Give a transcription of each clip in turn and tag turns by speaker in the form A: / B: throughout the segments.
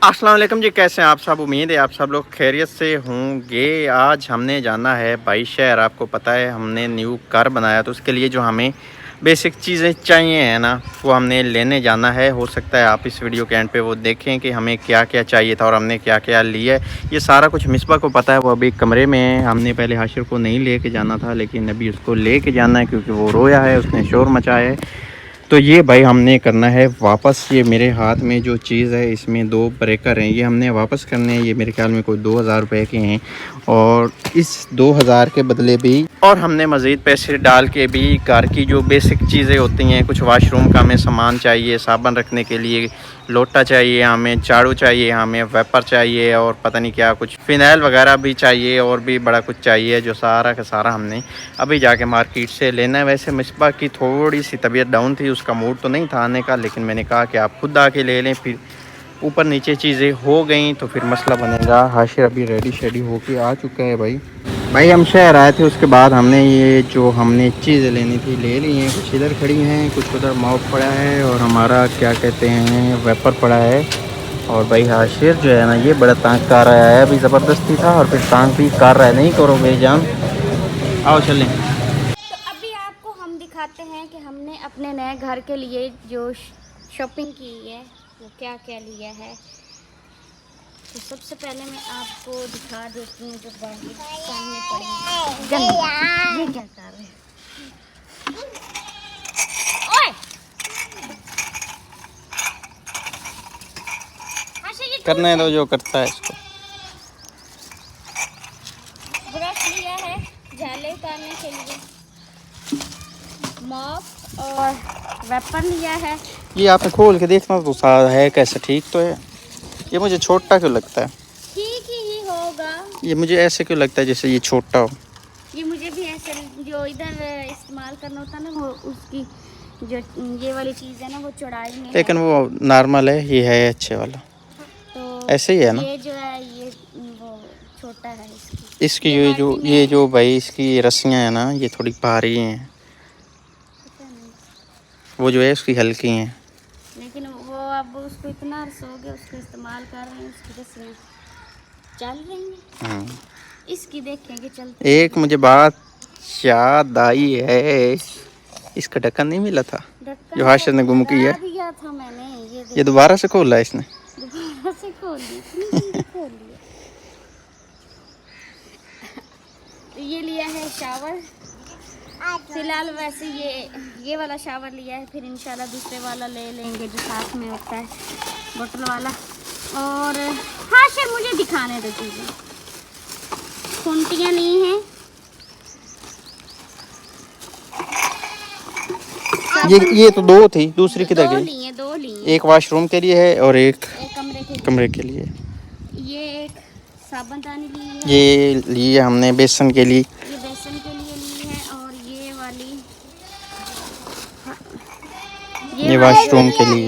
A: अस्सलाम वालेकुम जी, कैसे हैं आप सब। उम्मीद है आप सब लोग खैरियत से होंगे। आज हमने जाना है भाई शहर। आपको पता है हमने न्यू कार बनाया, तो उसके लिए जो हमें बेसिक चीज़ें चाहिए है ना, वो हमने लेने जाना है। हो सकता है आप इस वीडियो के एंड पे वो देखें कि हमें क्या क्या चाहिए था और हमने क्या क्या लिया है। ये सारा कुछ मिसबा को पता है, वो अभी कमरे में है। हमने पहले हाशिर को नहीं लेके जाना था, लेकिन अभी उसको लेके जाना है क्योंकि वो रोया है, उसने शोर मचाया है। तो ये भाई हमने करना है वापस। ये मेरे हाथ में जो चीज़ है, इसमें 2 ब्रेकर हैं, ये हमने वापस करने हैं। ये मेरे ख्याल में कोई 2000 रुपये के हैं, और इस 2000 के बदले भी और हमने मज़ीद पैसे डाल के भी कार की जो बेसिक चीज़ें होती हैं, कुछ वाशरूम का हमें सामान चाहिए, साबुन रखने के लिए लोटा चाहिए, हमें झाड़ू चाहिए, हमें वेपर चाहिए, और पता नहीं क्या कुछ फ़िनाइल वगैरह भी चाहिए, और भी बड़ा कुछ चाहिए, जो सारा का सारा हमने अभी जाके मार्केट से लेना है। वैसे मिसबा की थोड़ी सी तबीयत डाउन थी, उसका मूड तो नहीं था आने का, लेकिन मैंने कहा कि आप खुद आके ले लें। फिर ऊपर नीचे चीज़ें हो गई तो फिर मसला बनेगा। हाशिर अभी रेडी शेडी होके आ चुका है। भाई हम शहर आए थे, उसके बाद हमने ये जो हमने चीज़ें लेनी थी ले ली हैं। कुछ इधर खड़ी हैं, कुछ उधर माउथ पड़ा है, और हमारा क्या कहते हैं वेपर पड़ा है। और भाई हाशिर जो है ना, ये बड़ा तंग कर रहा है, अभी ज़बरदस्ती था और फिर तंग भी कर रहा है। नहीं करो बेजान, आओ चलें।
B: तो अभी आपको हम दिखाते हैं कि हमने अपने नए घर के लिए जो शॉपिंग की है वो क्या क्या लिया है। तो सबसे पहले मैं आपको दिखा देती हूँ जो बाहर सामने पड़ी गंदी। ये क्या कर रहे हैं? ओए!
A: करने दो जो करता है इसको।
B: ब्रश लिया है झाले उतारने के लिए, मॉप और वेपर लिया है।
A: ये आपने खोल के देखना तो है कैसे, ठीक तो है। ये मुझे छोटा क्यों लगता है?
B: ठीक ही होगा।
A: ये मुझे ऐसे क्यों लगता है जैसे ये छोटा हो?
B: ये मुझे भी ऐसे जो इधर इस्तेमाल करना होता है ना, वो उसकी जो ये वाली चीज़ है ना, वो चौड़ाई में
A: लेकिन
B: है।
A: वो नॉर्मल है, ये है अच्छे वाला।
B: तो
A: ऐसे ही है ना?
B: ये जो है ये वो छोटा है इसकी।
A: इसकी
B: ये बाल्टी
A: ये
B: में
A: जो भाई इसकी रस्सियाँ हैं ना, ये थोड़ी भारी हैं।
B: पता नहीं,
A: वो जो है उसकी हल्की हैं।
B: लेकिन वो अब उसको इतना अर्स हो गया, उसको इस्तेमाल कर रहे हैं, उसकी रस्सियाँ चल रही हैं। इसकी देखेंगे चलते हैं।
A: एक मुझे बात याद आई है, इसका ढक्कन नहीं मिला था
B: ढक्कन
A: जो हाशिर ने गुम किया।
B: लगा दिया था मैंने।
A: ये दोबारा से खोला है इसने।
B: दोबारा से खोल ली, इतनी जल्दी खोल लिया। तो ये लिया है शावर फिलहाल। वैसे ये वाला शावर लिया है, फिर इंशाल्लाह दूसरे वाला ले लेंगे जो साथ में होता है बोतल वाला। और हाँ शायद मुझे दिखाने दो चीज़ें। खूंटियाँ ली हैं,
A: ये तो 2 थी, दूसरी किधर गई?
B: दो ली हैं।
A: एक वॉशरूम के लिए है और एक
B: एक
A: कमरे के लिए।
B: ये एक साबुनदानी ली है।
A: ये लिए हमने बेसन के लिए।
B: ये बेसन के लिए ली है, और ये वाली
A: ये वॉशरूम के लिए।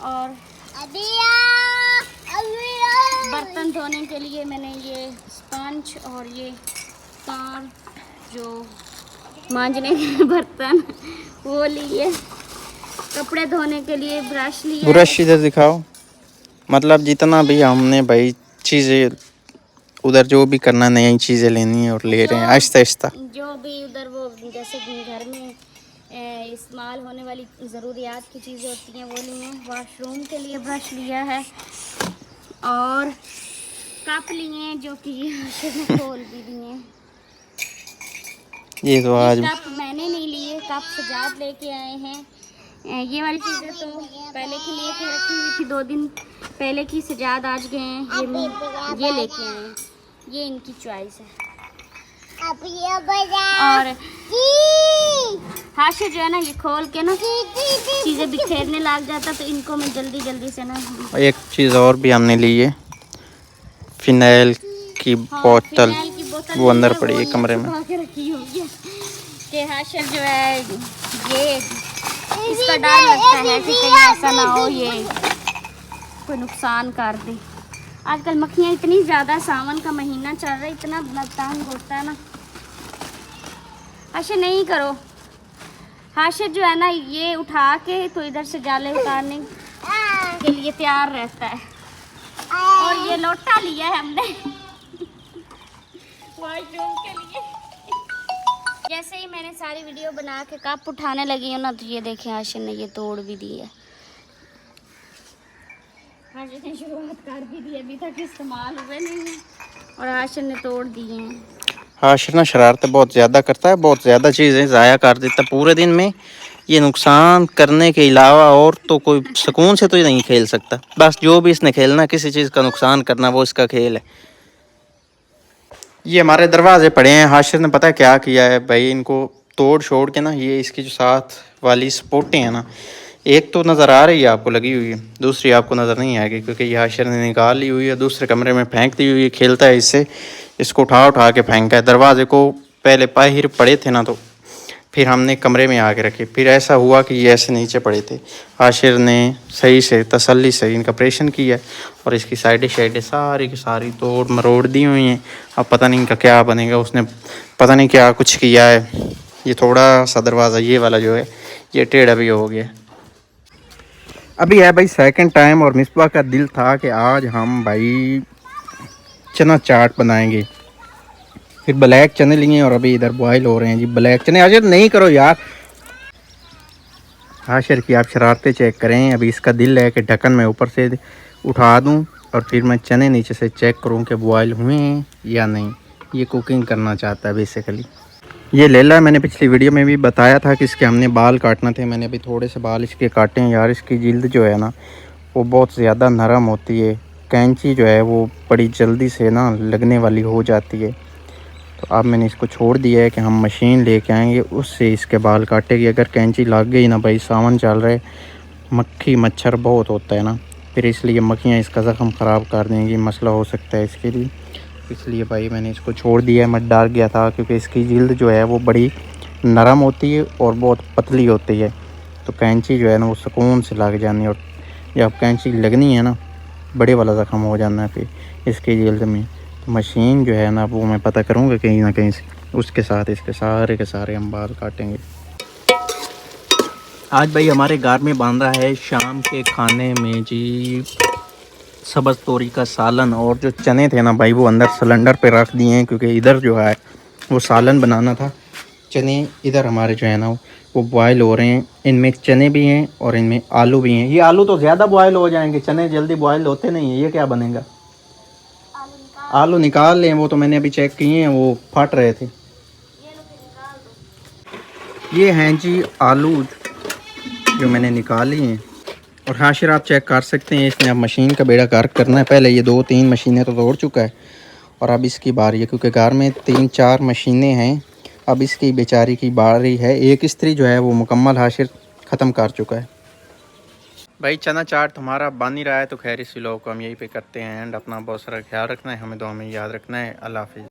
B: और बर्तन धोने के लिए मैंने ये स्पंज और ये तार जो मांजने के बर्तन वो लिए। कपड़े धोने के लिए ब्रश लिया।
A: ब्रश इधर दिखाओ। मतलब जितना भी हमने भाई चीज़ें उधर जो भी करना, नई चीज़ें लेनी है और ले रहे हैं आहिस्ता आहिस्ता।
B: जो भी उधर वो जैसे घर में इस्तेमाल होने वाली ज़रूरियात की चीज़ें होती हैं वो ली हैं। वॉशरूम के लिए ब्रश लिया है, और कप लिए हैं जो कि खोल भी दिए।
A: ये तो आज
B: कप मैंने नहीं लिए, कप सजाद लेके आए हैं। ये वाली चीज़ें तो पहले की लेके रखी हुई थी, 2 दिन पहले की। सजाद आज गए हैं, ये लेके आए हैं। ये इनकी चॉइस है। और हाशिर जो है ना, ये खोल के ना चीज़ें बिखेरने लग जाता, तो इनको मैं जल्दी जल्दी से ना।
A: एक चीज़ और भी हमने ली है, फिनाइल की बोतल। वो अंदर पड़ी है कमरे में।
B: रखी होगी कि हाशिर जो है ये इसका डर लगता है कि कहीं ऐसा ना हो ये कोई नुकसान कर दे। आजकल मक्खियाँ इतनी ज़्यादा, सावन का महीना चल रहा है, इतना तंग होता है ना। हाशिर नहीं करो। हाशिर जो है ना, ये उठा के तो इधर से जाले उतारने के के लिए तैयार रहता है। और ये लोटा लिया है हमने वॉशरूम के लिए। जैसे ही मैंने सारी वीडियो बना के कप उठाने लगी हूँ ना, तो ये देखें हाशिर ने ये तोड़ भी दी है। हाशिर ने शुरुआत कर भी दी, अभी तक इस्तेमाल हुए नहीं है और हाशिर ने तोड़ दिए हैं।
A: हाशिर ना शरारतें बहुत ज़्यादा करता है, बहुत ज़्यादा चीज़ें ज़ाया कर देता है पूरे दिन में। ये नुकसान करने के अलावा और तो कोई सुकून से तो ये नहीं खेल सकता। बस जो भी इसने खेलना, किसी चीज़ का नुकसान करना, वो इसका खेल है। ये हमारे दरवाजे पड़े हैं। हाशिर ने पता है क्या किया है भाई, इनको तोड़ छोड़ के ना, ये इसकी जो साथ वाली सपोर्टें हैं ना, एक तो नज़र आ रही है आपको लगी हुई है, दूसरी आपको नज़र नहीं आएगी क्योंकि ये हाशिर ने निकाल ली हुई है, दूसरे कमरे में फेंक दी हुई है। खेलता है इससे, इसको उठा उठा के फेंका है। दरवाजे को पहले बाहर पड़े थे ना, तो फिर हमने कमरे में आके रखे। फिर ऐसा हुआ कि ये ऐसे नीचे पड़े थे। हाशिर ने सही से तसल्ली से इनका ऑपरेशन किया और इसकी साइडें शाइडें सारी की सारी तोड़ मरोड़ दी हुई हैं। अब पता नहीं इनका क्या बनेगा, उसने पता नहीं क्या कुछ किया है। ये थोड़ा सा दरवाज़ा ये वाला जो है ये टेढ़ा भी हो गया। अभी है भाई सेकंड टाइम, और मिसबा का दिल था कि आज हम भाई चना चाट बनाएंगे। फिर ब्लैक चने लिए और अभी इधर बॉयल हो रहे हैं जी ब्लैक चने। हाशिर नहीं करो यार, हाशिर की आप शरारतें चेक करें। अभी इसका दिल है कि ढक्कन में ऊपर से उठा दूं और फिर मैं चने नीचे से चेक करूं कि बॉयल हुए हैं या नहीं। ये कुकिंग करना चाहता है बेसिकली। ये लेला, मैंने पिछली वीडियो में भी बताया था कि इसके हमने बाल काटना थे। मैंने अभी थोड़े से बाल इसके काटे हैं यार। इसकी जिल्द जो है ना वो बहुत ज़्यादा नरम होती है। कैंची जो है वो बड़ी जल्दी से ना लगने वाली हो जाती है। तो अब मैंने इसको छोड़ दिया है कि हम मशीन लेके आएंगे, उससे इसके बाल काटेगी। अगर कैंची लग गई ना भाई, सावन चल रहे, मक्खी मच्छर बहुत होता है ना, फिर इसलिए मक्खियाँ इसका ज़ख्म ख़राब कर देंगी, मसला हो सकता है इसके लिए। इसलिए भाई मैंने इसको छोड़ दिया है। मैं डर गया था क्योंकि इसकी जिल्द जो है वो बड़ी नरम होती है और बहुत पतली होती है। तो कैंची जो है ना वो सुकून से लग जानी, और जब कैंची लगनी है ना बड़े वाला ज़ख्म हो जाना है फिर इसकी जिल्द में। तो मशीन जो है ना वो मैं पता करूँगा कहीं ना कहीं से, उसके साथ इसके सारे के सारे हम बाल काटेंगे। आज भाई हमारे घर में बन रहा है शाम के खाने में जी सब्ज़ तोरी का सालन। और जो चने थे ना भाई वो अंदर सिलेंडर पे रख दिए हैं क्योंकि इधर जो है वो सालन बनाना था। चने इधर हमारे जो है ना वो बॉयल हो रहे हैं। इनमें चने भी हैं और इनमें आलू भी हैं। ये आलू तो ज़्यादा बॉयल हो जाएंगे, चने जल्दी बॉयल होते नहीं हैं। ये क्या बनेगा? आलू निकाल लें, वो तो मैंने अभी चेक किए हैं, वो फट रहे थे। ये हैं जी आलू जो मैंने निकाली हैं। और हाशिर आप चेक कर सकते हैं, इसने अब मशीन का बेड़ा गर्क करना है। पहले ये 2-3 मशीनें तो तोड़ चुका है और अब इसकी बारी है क्योंकि घर में 3-4 मशीनें हैं। अब इसकी बेचारी की बारी है। एक इस्त्री जो है वो मुकम्मल हाशिर ख़त्म कर चुका है। भाई चना चाट हमारा बन ही रहा है, तो खैर इस व्लॉग को हम यहीं पे करते हैं एंड। अपना बहुत सारा ख्याल रखना है, हमें दुआ में याद रखना है। अल्लाह हाफिज़।